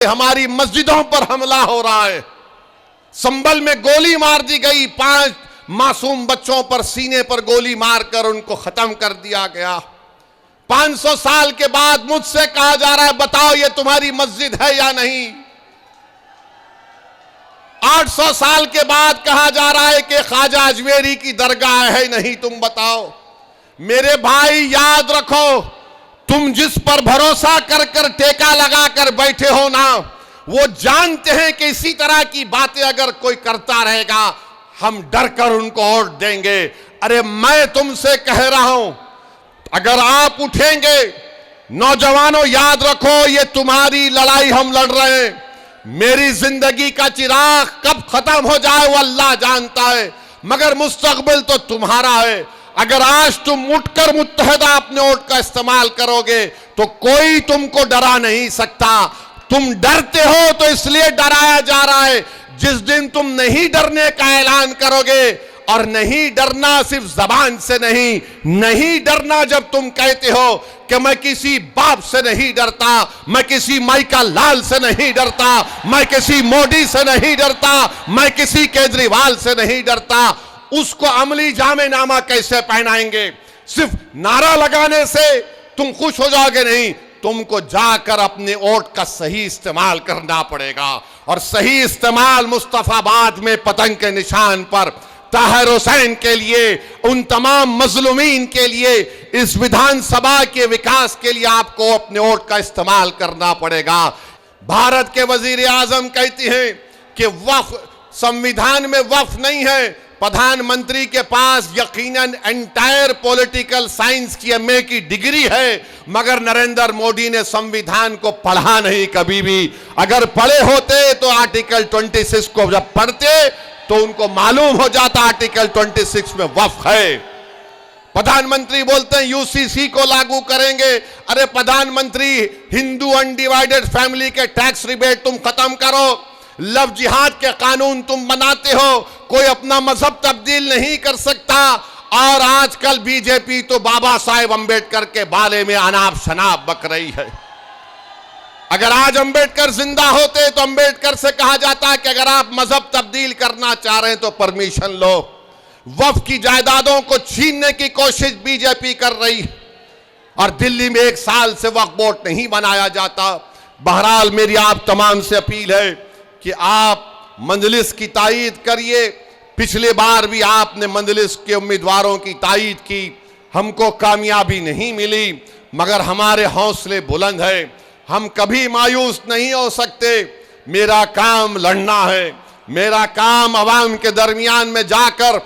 हमारी मस्जिदों पर हमला हो रहा है। संभल में गोली मार दी गई, 5 मासूम बच्चों पर सीने पर गोली मारकर उनको खत्म कर दिया गया। 500 साल के बाद मुझसे कहा जा रहा है बताओ ये तुम्हारी मस्जिद है या नहीं। 800 साल के बाद कहा जा रहा है कि ख्वाजा अजमेरी की दरगाह है नहीं, तुम बताओ। मेरे भाई याद रखो, तुम जिस पर भरोसा कर कर टेका लगा कर बैठे हो ना, वो जानते हैं कि इसी तरह की बातें अगर कोई करता रहेगा हम डर कर उनको वोट देंगे। अरे मैं तुमसे कह रहा हूं, अगर आप उठेंगे, नौजवानों याद रखो ये तुम्हारी लड़ाई हम लड़ रहे हैं। मेरी जिंदगी का चिराग कब खत्म हो जाए वो अल्लाह जानता है, मगर मुस्तकबिल तो तुम्हारा है। अगर आज तुम उठकर मुत्तहदा अपने वोट का इस्तेमाल करोगे तो कोई तुमको डरा नहीं सकता। तुम डरते हो तो इसलिए डराया जा रहा है। जिस दिन तुम नहीं डरने का ऐलान करोगे, और नहीं डरना सिर्फ जबान से नहीं, नहीं डरना जब तुम कहते हो कि मैं किसी बाप से नहीं डरता, मैं किसी माइका लाल से नहीं डरता, मैं किसी मोदी से नहीं डरता, मैं किसी केजरीवाल से नहीं डरता, उसको अमली जामेनामा कैसे पहनाएंगे? सिर्फ नारा लगाने से तुम खुश हो जाओगे नहीं, तुमको जाकर अपने वोट का सही इस्तेमाल करना पड़ेगा। और सही इस्तेमाल मुस्तफाबाद में पतंग के निशान पर ताहिर हुसैन के लिए, उन तमाम मजलूमीन के लिए, इस विधानसभा के विकास के लिए आपको अपने वोट का इस्तेमाल करना पड़ेगा। भारत के वजीर आजम कहती हैं कि वक्फ संविधान में वक्फ नहीं है। प्रधानमंत्री के पास यकीनन एंटायर पॉलिटिकल साइंस की एमए की डिग्री है, मगर नरेंद्र मोदी ने संविधान को पढ़ा नहीं कभी भी। अगर पढ़े होते तो आर्टिकल 26 को जब पढ़ते तो उनको मालूम हो जाता आर्टिकल 26 में वक्फ है। प्रधानमंत्री बोलते हैं यूसीसी को लागू करेंगे। अरे प्रधानमंत्री, हिंदू अनडिवाइडेड फैमिली के टैक्स रिबेट तुम खत्म करो, लव जिहाद के कानून तुम बनाते हो, कोई अपना मजहब तब्दील नहीं कर सकता। और आजकल बीजेपी तो बाबा साहेब अंबेडकर के बारे में अनाप शनाप बक रही है। अगर आज अंबेडकर जिंदा होते तो अंबेडकर से कहा जाता कि अगर आप मजहब तब्दील करना चाह रहे हैं तो परमिशन लो। वक्फ की जायदादों को छीनने की कोशिश बीजेपी कर रही है, और दिल्ली में 1 साल से वक्फ बोर्ड नहीं बनाया जाता। बहरहाल मेरी आप तमाम से अपील है कि आप मंजलिस की तायीद करिए। पिछले बार भी आपने मंजलिस के उम्मीदवारों की तायीद की, हमको कामयाबी नहीं मिली, मगर हमारे हौसले बुलंद है, हम कभी मायूस नहीं हो सकते। मेरा काम लड़ना है, मेरा काम अवाम के दरमियान में जाकर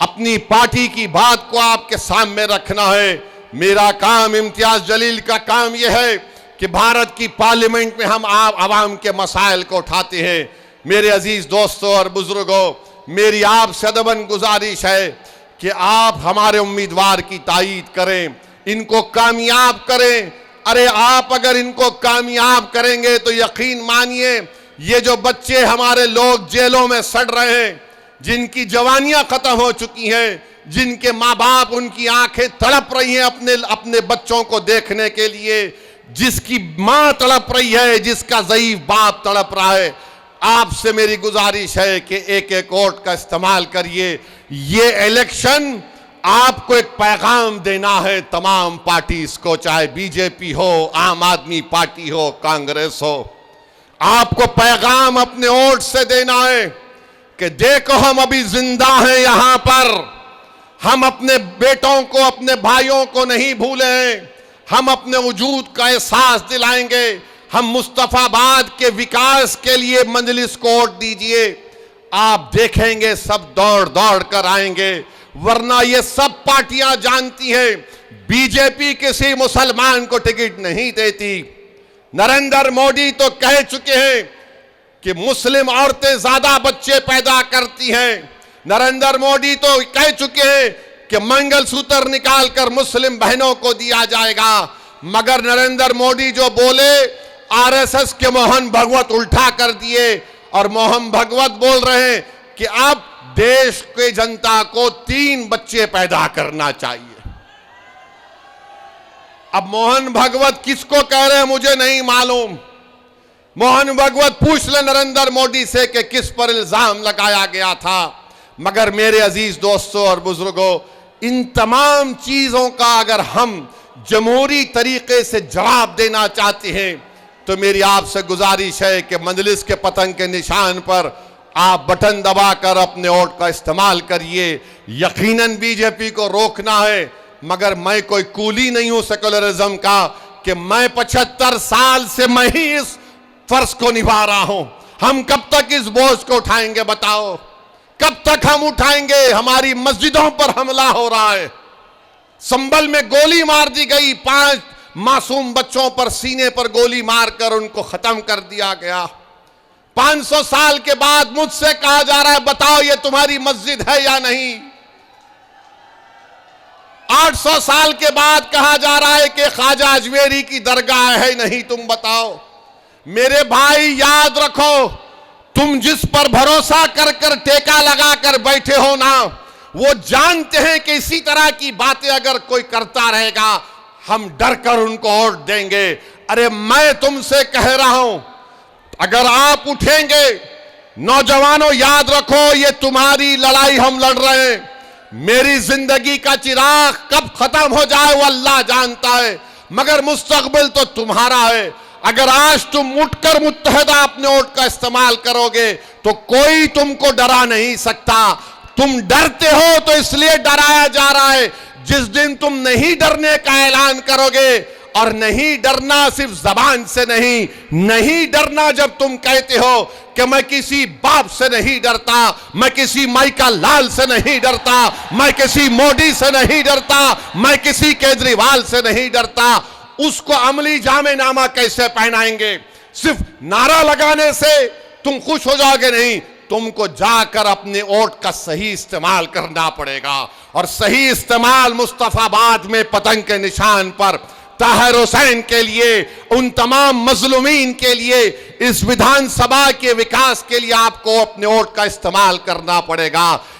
अपनी पार्टी की बात को आपके सामने रखना है। मेरा काम, इम्तियाज जलील का काम यह है कि भारत की पार्लियामेंट में हम आवाम के मसाइल को उठाते हैं। मेरे अजीज दोस्तों और बुजुर्गों, मेरी आपसे अदबन गुजारिश है कि आप हमारे उम्मीदवार की तायीद करें, इनको कामयाब करें। अरे आप अगर इनको कामयाब करेंगे तो यकीन मानिए ये जो बच्चे हमारे लोग जेलों में सड़ रहे हैं, जिनकी जवानियां खत्म हो चुकी हैं, जिनके माँ बाप, उनकी आंखें तड़प रही हैं अपने बच्चों को देखने के लिए, जिसकी मां तड़प रही है, जिसका ज़ईफ बाप तड़प रहा है, आपसे मेरी गुजारिश है कि एक एक वोट का इस्तेमाल करिए। ये इलेक्शन आपको एक पैगाम देना है तमाम पार्टीज को, चाहे बीजेपी हो, आम आदमी पार्टी हो, कांग्रेस हो। आपको पैगाम अपने वोट से देना है कि देखो हम अभी जिंदा हैं यहां पर, हम अपने बेटों को, अपने भाइयों को नहीं भूले हैं, हम अपने वजूद का एहसास दिलाएंगे। हम मुस्तफाबाद के विकास के लिए मंजलिस को वोट दीजिए। आप देखेंगे सब दौड़ दौड़ कर आएंगे, वरना ये सब पार्टियां जानती हैं बीजेपी किसी मुसलमान को टिकट नहीं देती। नरेंद्र मोदी तो कह चुके हैं कि मुस्लिम औरतें ज्यादा बच्चे पैदा करती हैं। नरेंद्र मोदी तो कह चुके हैं कि मंगलसूत्र निकालकर मुस्लिम बहनों को दिया जाएगा, मगर नरेंद्र मोदी जो बोले, आरएसएस के मोहन भगवत उल्टा कर दिए, और मोहन भगवत बोल रहे हैं कि अब देश के जनता को 3 बच्चे पैदा करना चाहिए। अब मोहन भगवत किसको कह रहे हैं मुझे नहीं मालूम, मोहन भागवत पूछ ले नरेंद्र मोदी से कि किस पर इल्जाम लगाया गया था। मगर मेरे अजीज दोस्तों और बुजुर्गों, इन तमाम चीजों का अगर हम जमहूरी तरीके से जवाब देना चाहते हैं तो मेरी आपसे गुजारिश है कि मजलिस के पतंग के निशान पर आप बटन दबाकर अपने वोट का इस्तेमाल करिए। यकीनन बीजेपी को रोकना है, मगर मैं कोई कूली नहीं हूं सेकुलरिज्म का कि मैं 75 साल से मैं ही इस फर्ज को निभा रहा हूं। हम कब तक इस बोझ को उठाएंगे बताओ? कब तक हम उठाएंगे? हमारी मस्जिदों पर हमला हो रहा है। संभल में गोली मार दी गई, 5 मासूम बच्चों पर सीने पर गोली मारकर उनको खत्म कर दिया गया। 500 साल के बाद मुझसे कहा जा रहा है बताओ ये तुम्हारी मस्जिद है या नहीं। 800 साल के बाद कहा जा रहा है कि ख्वाजा अजमेरी की दरगाह है नहीं, तुम बताओ। मेरे भाई याद रखो, तुम जिस पर भरोसा कर कर टेका लगा कर बैठे हो ना, वो जानते हैं कि इसी तरह की बातें अगर कोई करता रहेगा हम डर कर उनको वोट देंगे। अरे मैं तुमसे कह रहा हूं, अगर आप उठेंगे, नौजवानों याद रखो ये तुम्हारी लड़ाई हम लड़ रहे हैं। मेरी जिंदगी का चिराग कब खत्म हो जाए वो अल्लाह जानता है, मगर मुस्तकबिल तो तुम्हारा है। अगर आज तुम उठकर मुत्तहदा अपने वोट का इस्तेमाल करोगे तो कोई तुमको डरा नहीं सकता। तुम डरते हो तो इसलिए डराया जा रहा है। जिस दिन तुम नहीं डरने का ऐलान करोगे, और नहीं डरना सिर्फ जबान से नहीं, नहीं डरना जब तुम कहते हो कि मैं किसी बाप से नहीं डरता, मैं किसी माइका लाल से नहीं डरता, मैं किसी मोदी से नहीं डरता, मैं किसी केजरीवाल से नहीं डरता, उसको अमली जामेनामा कैसे पहनाएंगे? सिर्फ नारा लगाने से तुम खुश हो जाओगे नहीं, तुमको जाकर अपने वोट का सही इस्तेमाल करना पड़ेगा। और सही इस्तेमाल मुस्तफाबाद में पतंग के निशान पर ताहिर हुसैन के लिए, उन तमाम मजलूमीन के लिए, इस विधानसभा के विकास के लिए आपको अपने वोट का इस्तेमाल करना पड़ेगा।